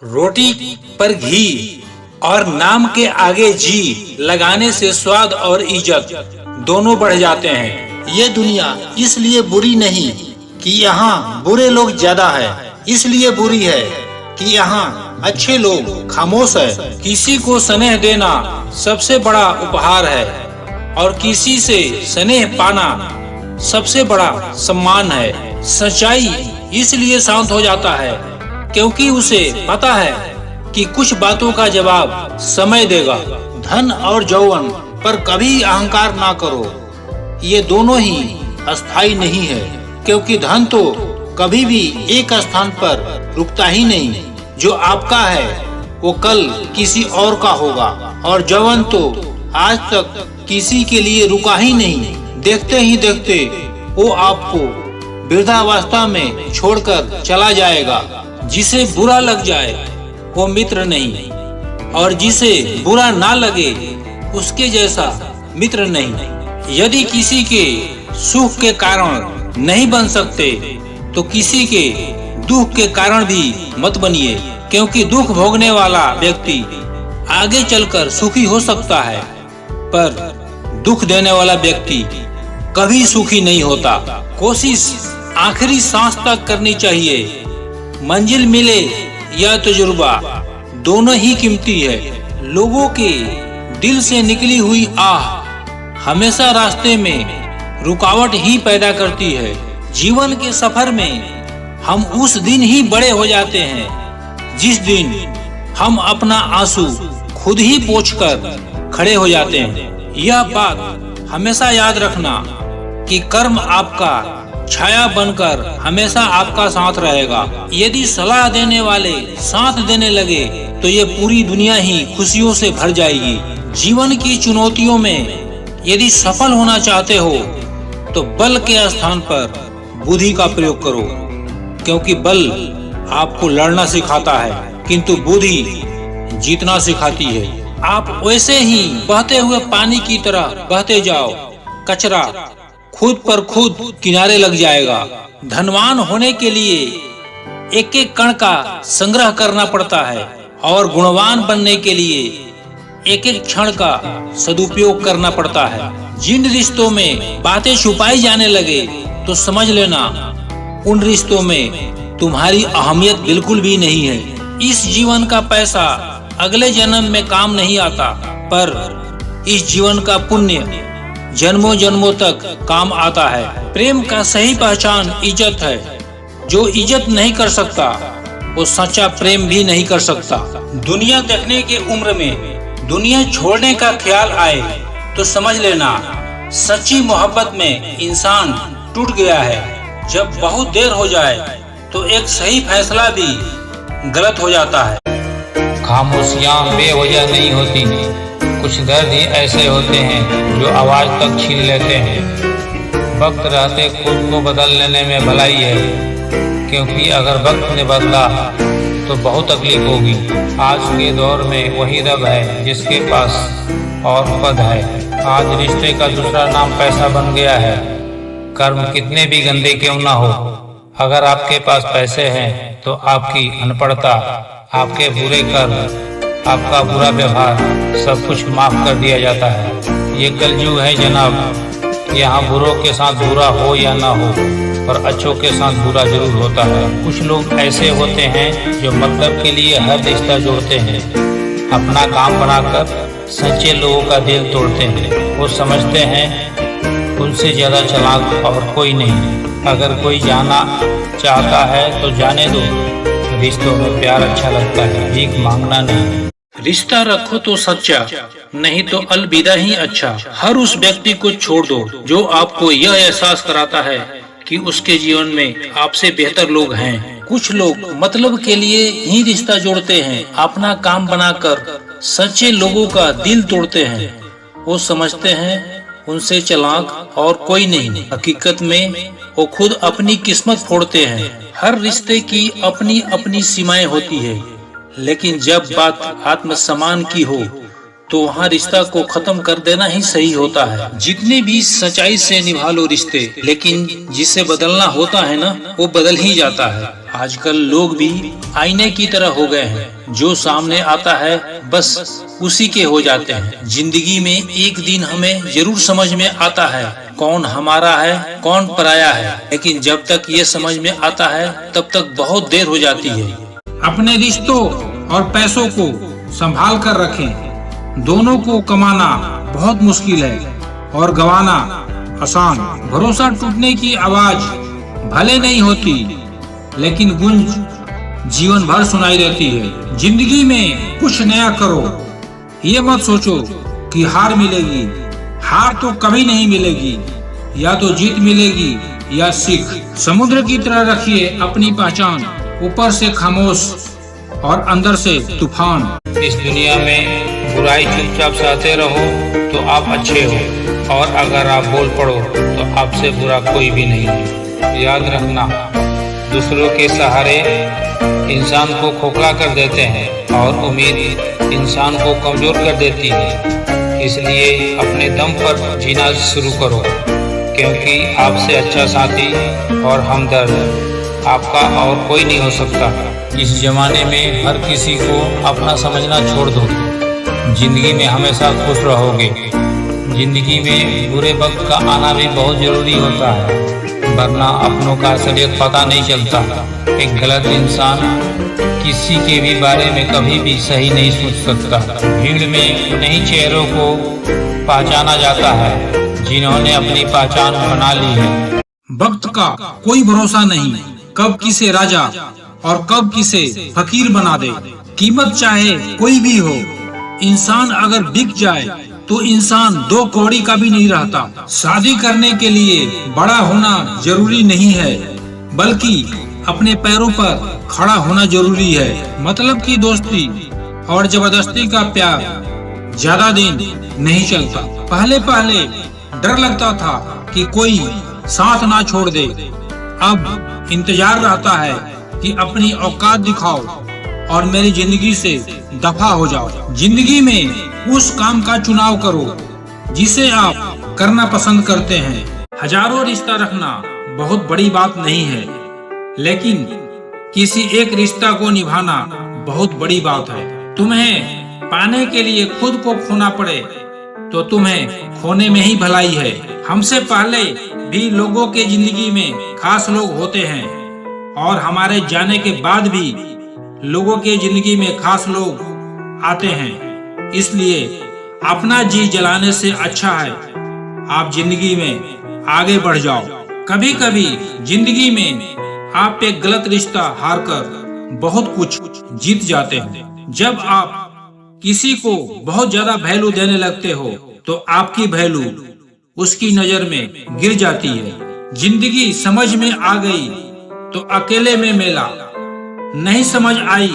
रोटी पर घी और नाम के आगे जी लगाने से स्वाद और इज्जत दोनों बढ़ जाते हैं। ये दुनिया इसलिए बुरी नहीं कि यहाँ बुरे लोग ज्यादा है, इसलिए बुरी है कि यहाँ अच्छे लोग खामोश है। किसी को स्नेह देना सबसे बड़ा उपहार है और किसी से स्नेह पाना सबसे बड़ा सम्मान है। सच्चाई इसलिए शांत हो जाता है क्योंकि उसे पता है कि कुछ बातों का जवाब समय देगा। धन और यौवन पर कभी अहंकार ना करो, ये दोनों ही अस्थाई नहीं है, क्योंकि धन तो कभी भी एक स्थान पर रुकता ही नहीं। जो आपका है वो कल किसी और का होगा और यौवन तो आज तक किसी के लिए रुका ही नहीं। देखते ही देखते वो आपको वृद्धावस्था में छोड़कर चला जाएगा। जिसे बुरा लग जाए वो मित्र नहीं और जिसे बुरा ना लगे उसके जैसा मित्र नहीं। यदि किसी के सुख के कारण नहीं बन सकते तो किसी के दुख के कारण भी मत बनिए, क्योंकि दुख भोगने वाला व्यक्ति आगे चलकर सुखी हो सकता है, पर दुख देने वाला व्यक्ति कभी सुखी नहीं होता। कोशिश आखिरी सांस तक करनी चाहिए। मंजिल मिले या तजुर्बा, दोनों ही कीमती है। लोगों के दिल से निकली हुई आह हमेशा रास्ते में रुकावट ही पैदा करती है। जीवन के सफर में हम उस दिन ही बड़े हो जाते हैं जिस दिन हम अपना आंसू खुद ही पोंछकर खड़े हो जाते हैं। यह बात हमेशा याद रखना कि कर्म आपका छाया बनकर हमेशा आपका साथ रहेगा। यदि सलाह देने वाले साथ देने लगे तो ये पूरी दुनिया ही खुशियों से भर जाएगी। जीवन की चुनौतियों में यदि सफल होना चाहते हो तो बल के स्थान पर बुद्धि का प्रयोग करो, क्योंकि बल आपको लड़ना सिखाता है किंतु बुद्धि जीतना सिखाती है। आप वैसे ही बहते हुए पानी की तरह बहते जाओ, कचरा खुद पर खुद किनारे लग जाएगा। धनवान होने के लिए एक एक कण का संग्रह करना पड़ता है और गुणवान बनने के लिए एक एक क्षण का सदुपयोग करना पड़ता है। जिन रिश्तों में बातें छुपाई जाने लगे तो समझ लेना उन रिश्तों में तुम्हारी अहमियत बिल्कुल भी नहीं है। इस जीवन का पैसा अगले जन्म में काम नहीं आता, पर इस जीवन का पुण्य जन्मों जन्मों तक काम आता है। प्रेम का सही पहचान इज्जत है। जो इज्जत नहीं कर सकता वो सच्चा प्रेम भी नहीं कर सकता। दुनिया देखने की उम्र में दुनिया छोड़ने का ख्याल आए तो समझ लेना सच्ची मोहब्बत में इंसान टूट गया है। जब बहुत देर हो जाए तो एक सही फैसला भी गलत हो जाता है। खामोशियाँ बेवजह नहीं होती, कुछ दर्द ही ऐसे होते हैं जो आवाज तक छीन लेते हैं। वक्त रहते खुद को बदल लेने में भलाई है, क्योंकि अगर वक्त ने बदला तो बहुत तकलीफ होगी। आज के दौर में वही रब है जिसके पास और पद है। आज रिश्ते का दूसरा नाम पैसा बन गया है। कर्म कितने भी गंदे क्यों ना हो, अगर आपके पास पैसे हैं तो आपकी अनपढ़ता, आपके बुरे कर्म, आपका बुरा व्यवहार सब कुछ माफ कर दिया जाता है। ये कलयुग है जनाब, यहाँ बुरों के साथ बुरा हो या ना हो, और अच्छों के साथ बुरा जरूर होता है। कुछ लोग ऐसे होते हैं जो मतलब के लिए हर रिश्ता जोड़ते हैं, अपना काम बनाकर सच्चे लोगों का दिल तोड़ते हैं। वो समझते हैं उनसे ज्यादा चालाक और कोई नहीं। अगर कोई जाना चाहता है तो जाने दो। रिश्तों में प्यार अच्छा लगता है, भीख मांगना नहीं। रिश्ता रखो तो सच्चा, नहीं तो अलविदा ही अच्छा। हर उस व्यक्ति को छोड़ दो जो आपको यह एहसास कराता है कि उसके जीवन में आपसे बेहतर लोग हैं। कुछ लोग मतलब के लिए ही रिश्ता जोड़ते हैं, अपना काम बनाकर सच्चे लोगों का दिल तोड़ते हैं। वो समझते हैं उनसे चालाक और कोई नहीं। हकीकत में वो खुद अपनी किस्मत फोड़ते हैं। हर रिश्ते की अपनी अपनी सीमाएं होती है, लेकिन जब बात आत्मसम्मान की हो तो वहाँ रिश्ता को खत्म कर देना ही सही होता है। जितने भी सच्चाई से निभा लो रिश्ते, लेकिन जिसे बदलना होता है ना, वो बदल ही जाता है। आजकल लोग भी आईने की तरह हो गए हैं, जो सामने आता है बस उसी के हो जाते हैं। जिंदगी में एक दिन हमें जरूर समझ में आता है कौन हमारा है कौन पराया है, लेकिन जब तक ये समझ में आता है तब तक बहुत देर हो जाती है। अपने रिश्तों और पैसों को संभाल कर रखें। दोनों को कमाना बहुत मुश्किल है और गंवाना आसान। भरोसा टूटने की आवाज भले नहीं होती, लेकिन गूंज जीवन भर सुनाई देती है। जिंदगी में कुछ नया करो। ये मत सोचो कि हार मिलेगी। हार तो कभी नहीं मिलेगी, या तो जीत मिलेगी या सीख। समुद्र की तरह रखिए अपनी पहचान, ऊपर से खामोश और अंदर से तूफान। इस दुनिया में बुराई चुपचाप सहते रहो तो आप अच्छे हो, और अगर आप बोल पड़ो तो आपसे बुरा कोई भी नहीं है। याद रखना, दूसरों के सहारे इंसान को खोखला कर देते हैं और उम्मीद इंसान को कमजोर कर देती है। इसलिए अपने दम पर जीना शुरू करो, क्योंकि आपसे अच्छा साथी और हमदर्द आपका और कोई नहीं हो सकता। इस जमाने में हर किसी को अपना समझना छोड़ दो। जिंदगी में हमेशा खुश रहोगे। जिंदगी में बुरे वक्त का आना भी बहुत जरूरी होता है, वरना अपनों का असलियत पता नहीं चलता। एक गलत इंसान किसी के भी बारे में कभी भी सही नहीं सोच सकता। भीड़ में उन्हीं चेहरों को पहचाना जाता है जिन्होंने अपनी पहचान बना ली है। वक्त का कोई भरोसा नहीं, कब किसे राजा और कब किसे फकीर बना दे। कीमत चाहे कोई भी हो, इंसान अगर बिक जाए तो इंसान 2 कौड़ी का भी नहीं रहता। शादी करने के लिए बड़ा होना जरूरी नहीं है, बल्कि अपने पैरों पर खड़ा होना जरूरी है। मतलब की दोस्ती और जबरदस्ती का प्यार ज्यादा दिन नहीं चलता। पहले डर लगता था कि कोई साथ ना छोड़ दे, अब इंतजार रहता है कि अपनी औकात दिखाओ और मेरी जिंदगी से दफा हो जाओ। जिंदगी में उस काम का चुनाव करो जिसे आप करना पसंद करते हैं। हजारों रिश्ता रखना बहुत बड़ी बात नहीं है, लेकिन किसी एक रिश्ता को निभाना बहुत बड़ी बात है। तुम्हें पाने के लिए खुद को खोना पड़े तो तुम्हें खोने में ही भलाई है। हमसे पहले भी लोगों के जिंदगी में खास लोग होते हैं, और हमारे जाने के बाद भी लोगों के जिंदगी में खास लोग आते हैं। इसलिए अपना जी जलाने से अच्छा है आप जिंदगी में आगे बढ़ जाओ। कभी कभी जिंदगी में आप एक गलत रिश्ता हारकर बहुत कुछ जीत जाते हैं। जब आप किसी को बहुत ज्यादा वैल्यू देने लगते हो तो आपकी वैल्यू उसकी नजर में गिर जाती है। जिंदगी समझ में आ गई तो अकेले में मेला, नहीं समझ आई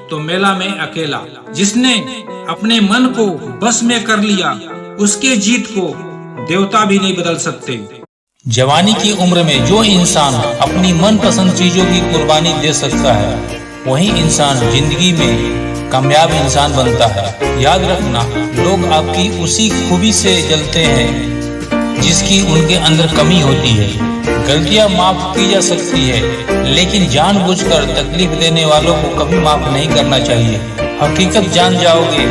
तो मेला में अकेला। जिसने अपने मन को बस में कर लिया उसके जीत को देवता भी नहीं बदल सकते। जवानी की उम्र में जो इंसान अपनी मनपसंद चीजों की कुर्बानी दे सकता है, वही इंसान जिंदगी में कामयाब इंसान बनता है। याद रखना, लोग आपकी उसी खूबी से जलते हैं जिसकी उनके अंदर कमी होती है। गलतियां माफ की जा सकती है, लेकिन जानबूझकर तकलीफ देने वालों को कभी माफ नहीं करना चाहिए। हकीकत जान जाओगे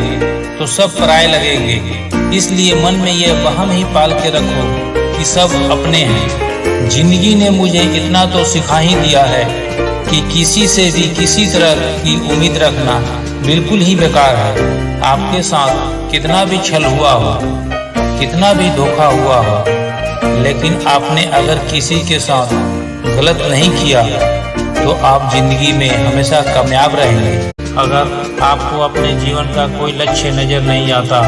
तो सब पराये लगेंगे, इसलिए मन में यह वहम ही पाल के रखो कि सब अपने हैं। जिंदगी ने मुझे इतना तो सिखा ही दिया है कि किसी से भी किसी तरह की उम्मीद रखना बिल्कुल ही बेकार है। आपके साथ कितना भी छल हुआ हो, कितना भी धोखा हुआ हो, लेकिन आपने अगर किसी के साथ गलत नहीं किया तो आप जिंदगी में हमेशा कामयाब रहेंगे। अगर आपको अपने जीवन का कोई लक्ष्य नजर नहीं आता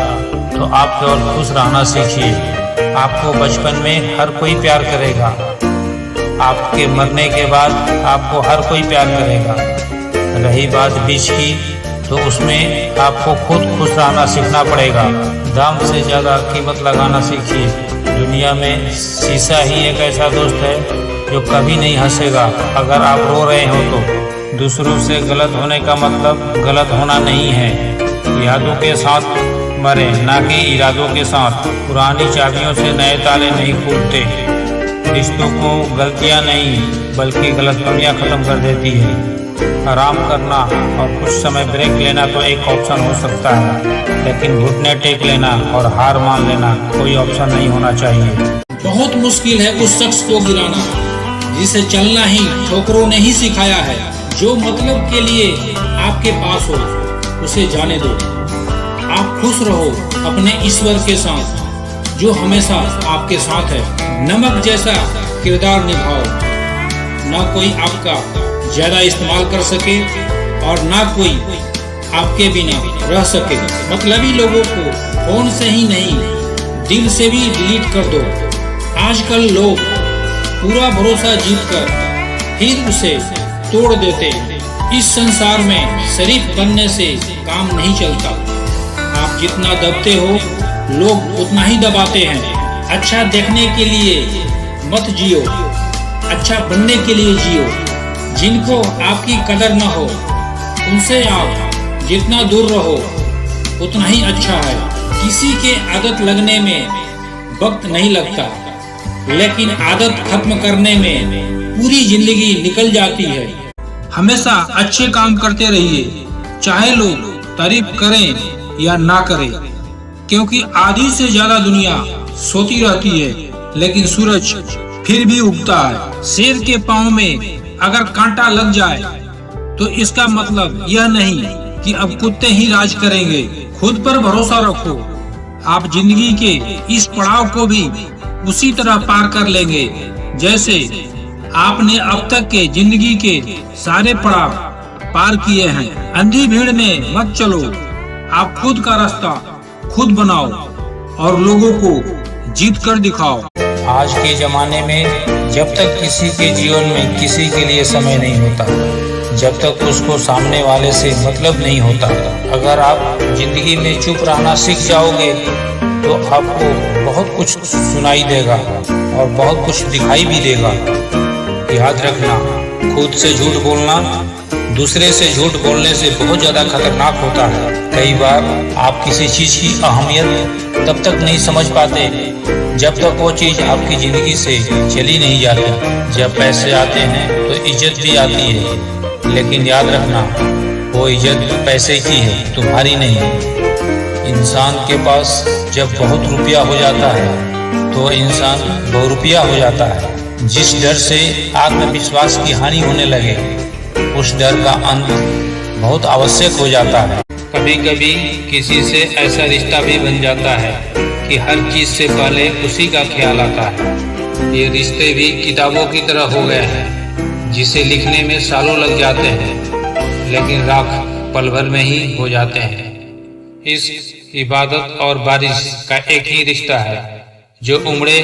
तो आप केवल खुश रहना सीखिए। आपको बचपन में हर कोई प्यार करेगा, आपके मरने के बाद आपको हर कोई प्यार करेगा। रही बात बीच की, तो उसमें आपको खुद खुश रहना सीखना पड़ेगा। दाम से ज़्यादा कीमत लगाना सीखिए। दुनिया में शीशा ही एक ऐसा दोस्त है जो कभी नहीं हंसेगा। अगर आप रो रहे हो तो दूसरों से गलत होने का मतलब गलत होना नहीं है। यादों के साथ मरे, ना कि इरादों के साथ। पुरानी चाबियों से नए ताले नहीं खुलते। रिश्तों को गलतियां नहीं बल्कि गलतफहमियां खत्म कर देती है। आराम करना और कुछ समय ब्रेक लेना तो एक ऑप्शन हो सकता है, लेकिन घुटने टेक लेना और हार मान लेना कोई ऑप्शन नहीं होना चाहिए। बहुत मुश्किल है उस शख्स को गिराना जिसे चलना ही ठोकरों ने ही सिखाया है। जो मतलब के लिए आपके पास हो उसे जाने दो। आप खुश रहो अपने ईश्वर के साथ जो हमेशा आपके साथ है। नमक जैसा किरदार निभाओ, ना कोई आपका ज्यादा इस्तेमाल कर सके और ना कोई आपके बिना रह सके। मतलबी लोगों को फोन से ही नहीं दिल से भी डिलीट कर दो। आजकल लोग पूरा भरोसा जीतकर फिर उसे तोड़ देते हैं। इस संसार में शरीफ बनने से काम नहीं चलता। आप जितना दबते हो लोग उतना ही दबाते हैं। अच्छा देखने के लिए मत जियो, अच्छा बनने के लिए जियो। जिनको आपकी कदर न हो उनसे आप जितना दूर रहो उतना ही अच्छा है। किसी के आदत लगने में वक्त नहीं लगता, लेकिन आदत खत्म करने में पूरी जिंदगी निकल जाती है। हमेशा अच्छे काम करते रहिए, चाहे लोग तारीफ करें या ना करें, क्योंकि आधी से ज्यादा दुनिया सोती रहती है लेकिन सूरज फिर भी उगता है। शेर के पाँव में अगर कांटा लग जाए तो इसका मतलब यह नहीं कि अब कुत्ते ही राज करेंगे। खुद पर भरोसा रखो, आप जिंदगी के इस पड़ाव को भी उसी तरह पार कर लेंगे जैसे आपने अब तक के जिंदगी के सारे पड़ाव पार किए हैं। अंधी भीड़ में मत चलो, आप खुद का रास्ता खुद बनाओ और लोगों को जीत कर दिखाओ। आज के जमाने में जब तक किसी के जीवन में किसी के लिए समय नहीं होता, जब तक उसको सामने वाले से मतलब नहीं होता, अगर आप जिंदगी में चुप रहना सीख जाओगे तो आपको बहुत कुछ सुनाई देगा और बहुत कुछ दिखाई भी देगा। याद रखना, खुद से झूठ बोलना दूसरे से झूठ बोलने से बहुत ज्यादा खतरनाक होता है। कई बार आप किसी चीज की अहमियत तब तक नहीं समझ पाते जब तक वो चीज आपकी जिंदगी से चली नहीं जाती। जब पैसे आते हैं तो इज्जत भी आती है, लेकिन याद रखना वो इज्जत पैसे की है, तुम्हारी नहीं। इंसान के पास जब बहुत रुपया हो जाता है तो इंसान बहुरुपया हो जाता है। जिस डर से आत्मविश्वास की हानि होने लगे उस डर का अंत बहुत आवश्यक हो जाता है। कभी कभी किसी से ऐसा रिश्ता भी बन जाता है कि हर चीज से पहले उसी का ख्याल आता है। ये रिश्ते भी किताबों की तरह हो गए हैं जिसे लिखने में सालों लग जाते हैं, लेकिन राख पल भर में ही हो जाते हैं। इस इबादत और बारिश का एक ही रिश्ता है जो उमड़े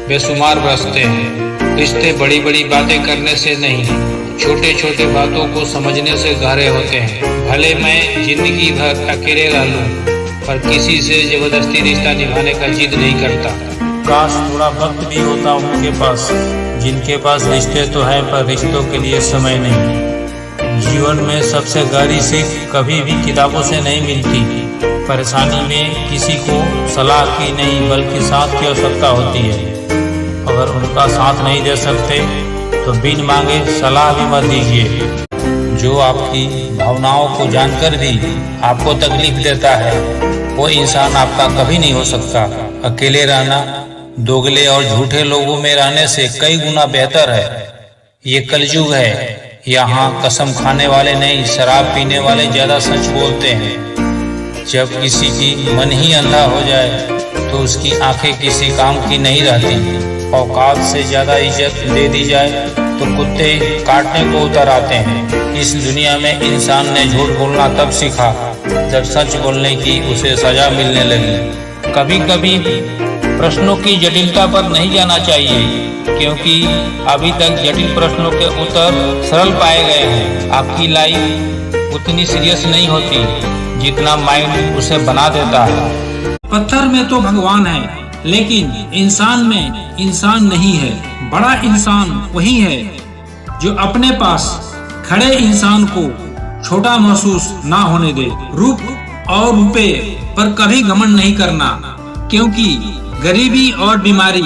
बेशुमार बरसते हैं। रिश्ते बड़ी बड़ी बातें करने से नहीं, छोटे छोटे बातों को समझने से गहरे होते हैं। भले मैं जिंदगी भर अकेले रह लूं, पर किसी से जबरदस्ती रिश्ता निभाने का जिद नहीं करता। काश थोड़ा वक्त भी होता उनके पास जिनके पास रिश्ते तो हैं पर रिश्तों के लिए समय नहीं। जीवन में सबसे गहरी सीख कभी भी किताबों से नहीं मिलती। परेशानी में किसी को सलाह की नहीं बल्कि साथ की आवश्यकता होती है। अगर उनका साथ नहीं दे सकते तो बिन मांगे सलाह भी मत दीजिए। जो आपकी भावनाओं को जानकर भी आपको तकलीफ देता है वो इंसान आपका कभी नहीं हो सकता। अकेले रहना दोगले और झूठे लोगों में रहने से कई गुना बेहतर है। ये कलयुग है, यहाँ कसम खाने वाले नहीं शराब पीने वाले ज्यादा सच बोलते हैं। जब किसी की मन ही अंधा हो जाए तो उसकी आंखें किसी काम की नहीं रहती। औकात से ज्यादा इज्जत दे दी जाए तो कुत्ते काटने को उतर आते हैं। इस दुनिया में इंसान ने झूठ बोलना तब सीखा जब सच बोलने की उसे सजा मिलने लगी। कभी कभी प्रश्नों की जटिलता पर नहीं जाना चाहिए, क्योंकि अभी तक जटिल प्रश्नों के उत्तर सरल पाए गए हैं। आपकी लाइफ उतनी सीरियस नहीं होती जितना माइंड उसे बना देता है। पत्थर में तो भगवान है लेकिन इंसान में इंसान नहीं है। बड़ा इंसान वही है जो अपने पास खड़े इंसान को छोटा महसूस ना होने दे। रूप और रुपए पर कभी घमंड नहीं करना, क्योंकि गरीबी और बीमारी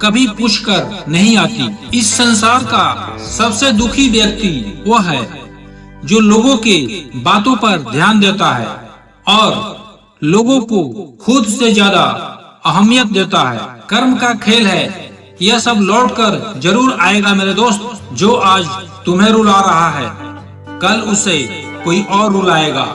कभी पूछकर नहीं आती। इस संसार का सबसे दुखी व्यक्ति वो है जो लोगों के बातों पर ध्यान देता है और लोगों को खुद से ज्यादा अहमियत देता है। कर्म का खेल है, यह सब लौट कर जरूर आएगा मेरे दोस्त। जो आज तुम्हें रुला रहा है, कल उसे कोई और रुलाएगा।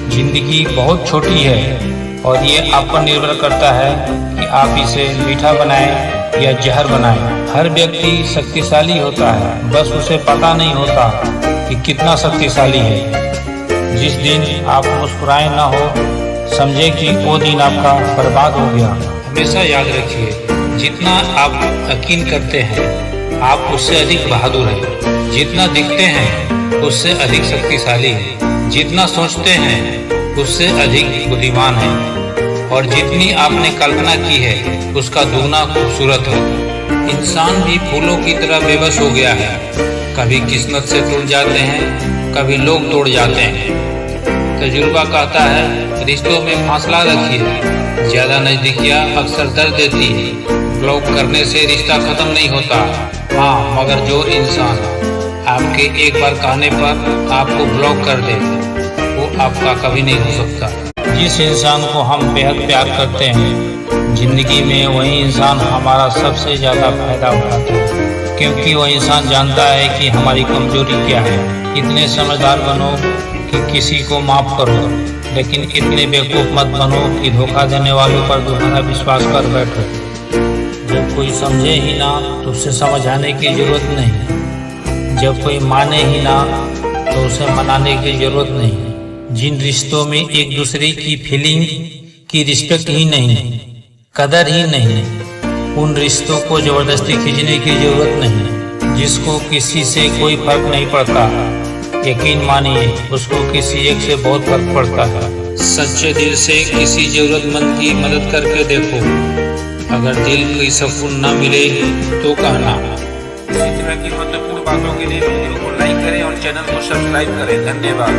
जिंदगी बहुत छोटी है और ये आप पर निर्भर करता है कि आप इसे मीठा बनाएं या जहर बनाएं। हर व्यक्ति शक्तिशाली होता है, बस उसे पता नहीं होता कि कितना शक्तिशाली है। जिस दिन आप मुस्कुराए ना हो, समझे कि वो दिन आपका बर्बाद हो गया। हमेशा याद रखिए, जितना आप यकीन करते हैं आप उससे अधिक बहादुर हैं। जितना दिखते हैं उससे अधिक शक्तिशाली है। जितना सोचते हैं उससे अधिक बुद्धिमान है। और जितनी आपने कल्पना की है उसका दुगना खूबसूरत है। इंसान भी फूलों की तरह बेबस हो गया है। कभी किस्मत से टूट जाते हैं, कभी लोग तोड़ जाते हैं। तजुर्बा कहता है, रिश्तों में फासला रखिए। ज्यादा नजदीकियां अक्सर दर्द देती है। ब्लॉक करने से रिश्ता खत्म नहीं होता। हाँ, मगर जो इंसान आपके एक बार कहने पर आपको ब्लॉक कर दे, वो आपका कभी नहीं हो सकता। जिस इंसान को हम बेहद प्यार करते हैं, जिंदगी में वही इंसान हमारा सबसे ज्यादा फायदा उठाता है, क्योंकि वह इंसान जानता है कि हमारी कमजोरी क्या है। इतने समझदार बनो कि किसी को माफ करो, लेकिन इतने बेवकूफ मत बनो कि धोखा देने वालों पर दोबारा विश्वास कर बैठो। जब कोई समझे ही ना तो उसे समझाने की जरूरत नहीं। जब कोई माने ही ना तो उसे मनाने की जरूरत नहीं। जिन रिश्तों में एक दूसरे की फीलिंग की रिस्पेक्ट ही नहीं, कदर ही नहीं, उन रिश्तों को जबरदस्ती खींचने की जरूरत नहीं। जिसको किसी से कोई फर्क नहीं पड़ता, यकीन मानिए उसको किसी एक से बहुत फर्क पड़ता है। सच्चे दिल से किसी जरूरतमंद की मदद करके देखो। अगर दिल की सुकून न मिले तो कहना। इसी तरह की महत्वपूर्ण बातों के लिए वीडियो को लाइक करें और चैनल को सब्सक्राइब करें। धन्यवाद।